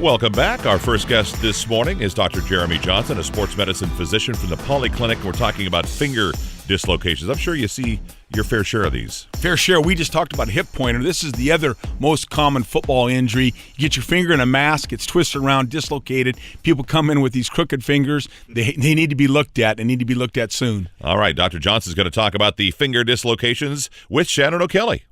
Welcome back. Our first guest this morning is Dr. Jeremy Johnson, a sports medicine physician from the Polyclinic. We're talking about finger dislocations. I'm sure you see your fair share of these. Fair share. We just talked about hip pointer. This is the other most common football injury. You get your finger in a mask, it's twisted around, dislocated. People come in with these crooked fingers. They need to be looked at and need to be looked at soon. All right, Dr. Johnson's going to talk about the finger dislocations with Shannon O'Kelly.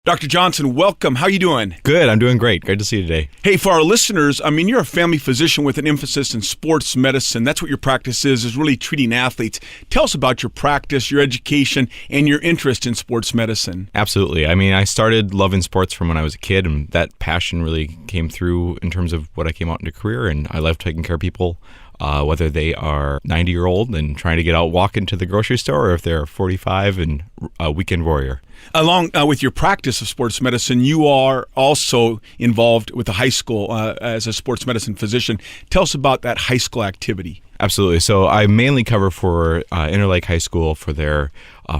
Dr. Johnson, welcome. How you doing? Good. I'm doing great. Great to see you today. Hey, for our listeners, you're a family physician with an emphasis in sports medicine. That's what your practice is really treating athletes. Tell us about your practice, your education, and your interest in sports medicine. Absolutely. I started loving sports from when I was a kid, and that passion really came through in terms of what I came out into career, and I love taking care of people. Whether they are 90-year-old and trying to get out walking to the grocery store, or if they're 45 and a weekend warrior. Along with your practice of sports medicine, you are also involved with the high school as a sports medicine physician. Tell us about that high school activity. Absolutely. So I mainly cover for Interlake High School for their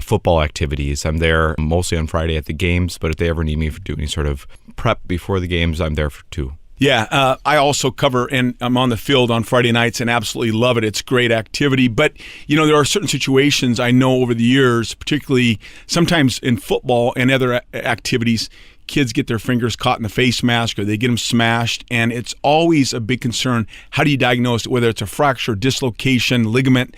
football activities. I'm there mostly on Friday at the games, but if they ever need me for doing any sort of prep before the games, I'm there too. Yeah, I also cover, and I'm on the field on Friday nights and absolutely love it. It's great activity. But, there are certain situations I know over the years, particularly sometimes in football and other activities, kids get their fingers caught in the face mask or they get them smashed, and it's always a big concern. How do you diagnose it, whether it's a fracture, dislocation, ligament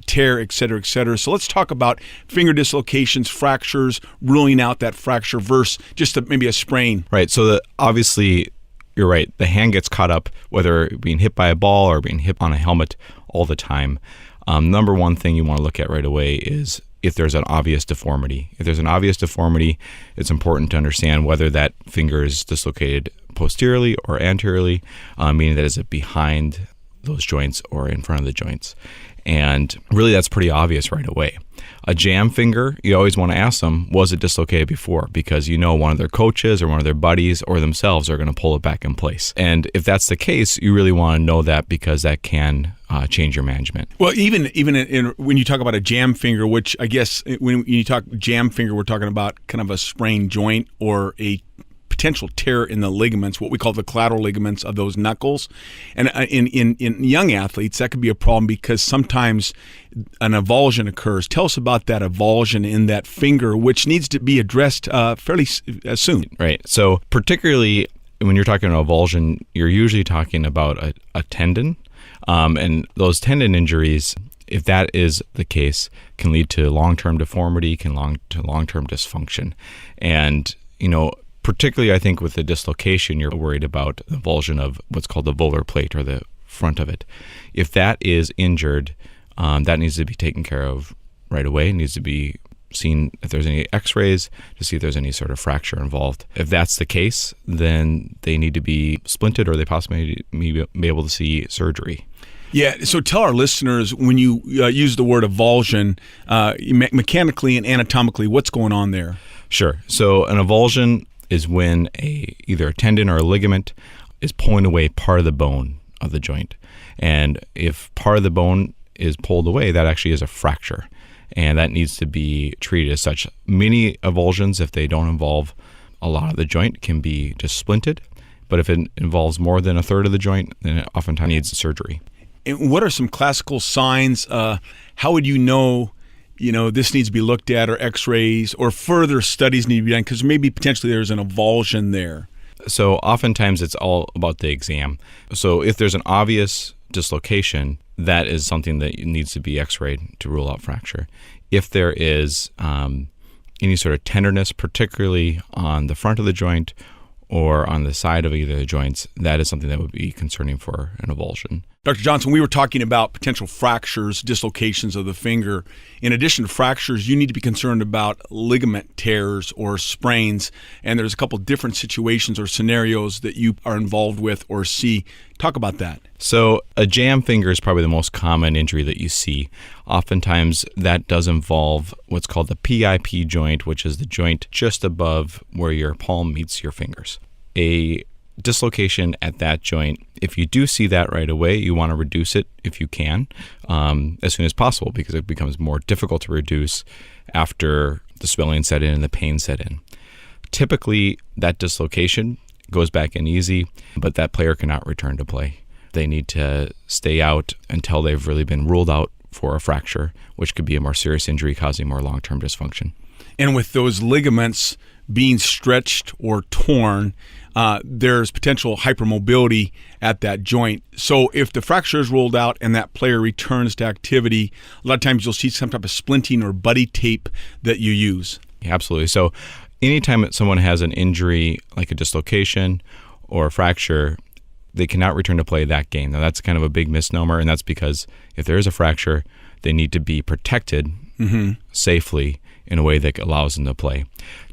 tear, et cetera, et cetera? So let's talk about finger dislocations, fractures, ruling out that fracture versus just maybe a sprain. Right. So obviously, you're right. The hand gets caught up, whether being hit by a ball or being hit on a helmet all the time. Number one thing you want to look at right away is if there's an obvious deformity. If there's an obvious deformity, it's important to understand whether that finger is dislocated posteriorly or anteriorly, meaning that is it behind those joints or in front of the joints. And really, that's pretty obvious right away. A jam finger, you always want to ask them, was it dislocated before? Because one of their coaches or one of their buddies or themselves are going to pull it back in place. And if that's the case, you really want to know that because that can change your management. Well, even when you talk about a jam finger, which I guess when you talk jam finger, we're talking about kind of a sprained joint or a potential tear in the ligaments, what we call the collateral ligaments of those knuckles. And in young athletes, that could be a problem because sometimes an avulsion occurs. Tell us about that avulsion in that finger, which needs to be addressed fairly soon. Right. So particularly when you're talking about avulsion, you're usually talking about a tendon. And those tendon injuries, if that is the case, can lead to long-term deformity, can lead to long-term dysfunction. And, particularly, I think with the dislocation, you're worried about the avulsion of what's called the volar plate or the front of it. If that is injured, that needs to be taken care of right away. It needs to be seen if there's any x-rays to see if there's any sort of fracture involved. If that's the case, then they need to be splinted or they possibly may be able to see surgery. Yeah, so tell our listeners, when you use the word avulsion, mechanically and anatomically, what's going on there? Sure. So an avulsion is when either a tendon or a ligament is pulling away part of the bone of the joint. And if part of the bone is pulled away, that actually is a fracture. And that needs to be treated as such. Many avulsions, if they don't involve a lot of the joint, can be just splinted. But if it involves more than a third of the joint, then it oftentimes needs surgery. And what are some classical signs? How would you know this needs to be looked at, or x-rays, or further studies need to be done? Because maybe potentially there's an avulsion there. So oftentimes it's all about the exam. So if there's an obvious dislocation, that is something that needs to be x-rayed to rule out fracture. If there is any sort of tenderness, particularly on the front of the joint or on the side of either of the joints, that is something that would be concerning for an avulsion. Dr. Johnson, we were talking about potential fractures, dislocations of the finger. In addition to fractures, you need to be concerned about ligament tears or sprains, and there's a couple different situations or scenarios that you are involved with or see. Talk about that. So a jam finger is probably the most common injury that you see. Oftentimes that does involve what's called the PIP joint, which is the joint just above where your palm meets your fingers. A dislocation at that joint, if you do see that right away, you want to reduce it if you can as soon as possible, because it becomes more difficult to reduce after the swelling set in and the pain set in. Typically, that dislocation goes back in easy, but that player cannot return to play. They need to stay out until they've really been ruled out for a fracture, which could be a more serious injury causing more long-term dysfunction. And with those ligaments being stretched or torn, there's potential hypermobility at that joint. So if the fracture is ruled out and that player returns to activity, a lot of times you'll see some type of splinting or buddy tape that you use. Yeah, absolutely. So anytime that someone has an injury like a dislocation or a fracture, they cannot return to play that game. Now, that's kind of a big misnomer, and that's because if there is a fracture, they need to be protected safely in a way that allows them to play.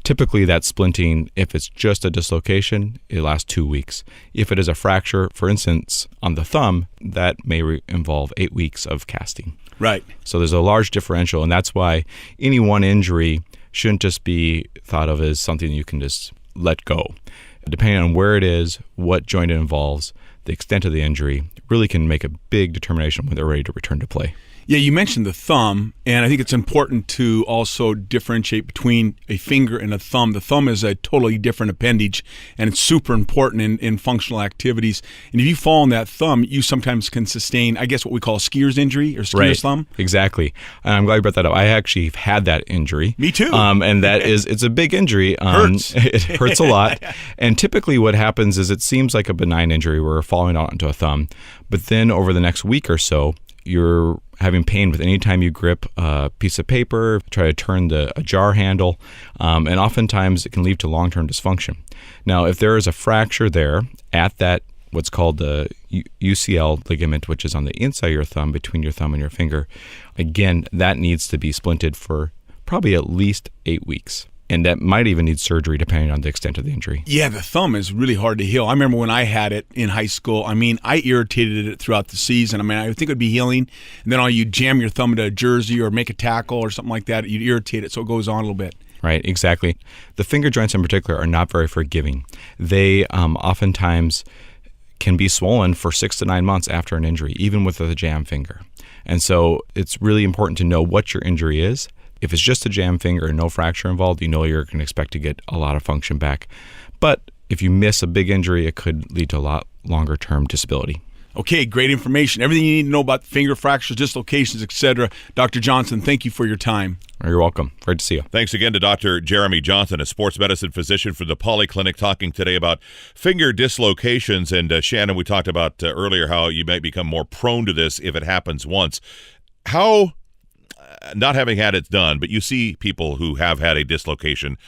Typically, that splinting, if it's just a dislocation, it lasts 2 weeks. If it is a fracture, for instance, on the thumb, that may involve 8 weeks of casting. Right. So there's a large differential, and that's why any one injury shouldn't just be thought of as something you can just let go. Depending on where it is, what joint it involves, the extent of the injury, really can make a big determination when they're ready to return to play. Yeah, you mentioned the thumb, and I think it's important to also differentiate between a finger and a thumb. The thumb is a totally different appendage, and it's super important in functional activities. And if you fall on that thumb, you sometimes can sustain, I guess, what we call a skier's injury or skier's thumb. Exactly. And I'm glad you brought that up. I actually have had that injury. Me too. And that it's a big injury. Hurts. It hurts a lot. And typically what happens is it seems like a benign injury where we're falling out into a thumb, but then over the next week or so, you're having pain with any time you grip a piece of paper, try to turn a jar handle, and oftentimes it can lead to long-term dysfunction. Now, if there is a fracture there at that, what's called the UCL ligament, which is on the inside of your thumb, between your thumb and your finger, again, that needs to be splinted for probably at least 8 weeks. And that might even need surgery depending on the extent of the injury. Yeah, the thumb is really hard to heal. I remember when I had it in high school, I irritated it throughout the season. I think it would be healing. And then you jam your thumb into a jersey or make a tackle or something like that, you'd irritate it so it goes on a little bit. Right, exactly. The finger joints in particular are not very forgiving. They oftentimes can be swollen for 6 to 9 months after an injury, even with a jam finger. And so it's really important to know what your injury is. If it's just a jam finger and no fracture involved, you know you're going to expect to get a lot of function back. But if you miss a big injury, it could lead to a lot longer term disability. Okay, great information. Everything you need to know about finger fractures, dislocations, etc. Dr. Johnson, thank you for your time. You're welcome. Great to see you. Thanks again to Dr. Jeremy Johnson, a sports medicine physician for the Polyclinic, talking today about finger dislocations. And Shannon, we talked about earlier how you might become more prone to this if it happens once. How, not having had it done, but you see people who have had a dislocation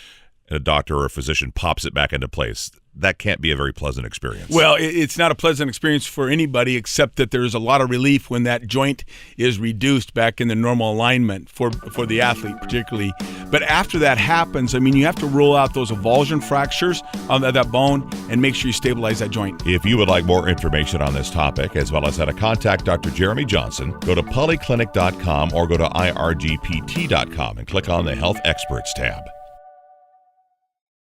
and a doctor or a physician pops it back into place. That can't be a very pleasant experience. Well, it's not a pleasant experience for anybody, except that there's a lot of relief when that joint is reduced back in the normal alignment for the athlete particularly. But after that happens, you have to rule out those avulsion fractures on that bone and make sure you stabilize that joint. If you would like more information on this topic, as well as how to contact Dr. Jeremy Johnson, go to polyclinic.com or go to irgpt.com and click on the Health Experts tab.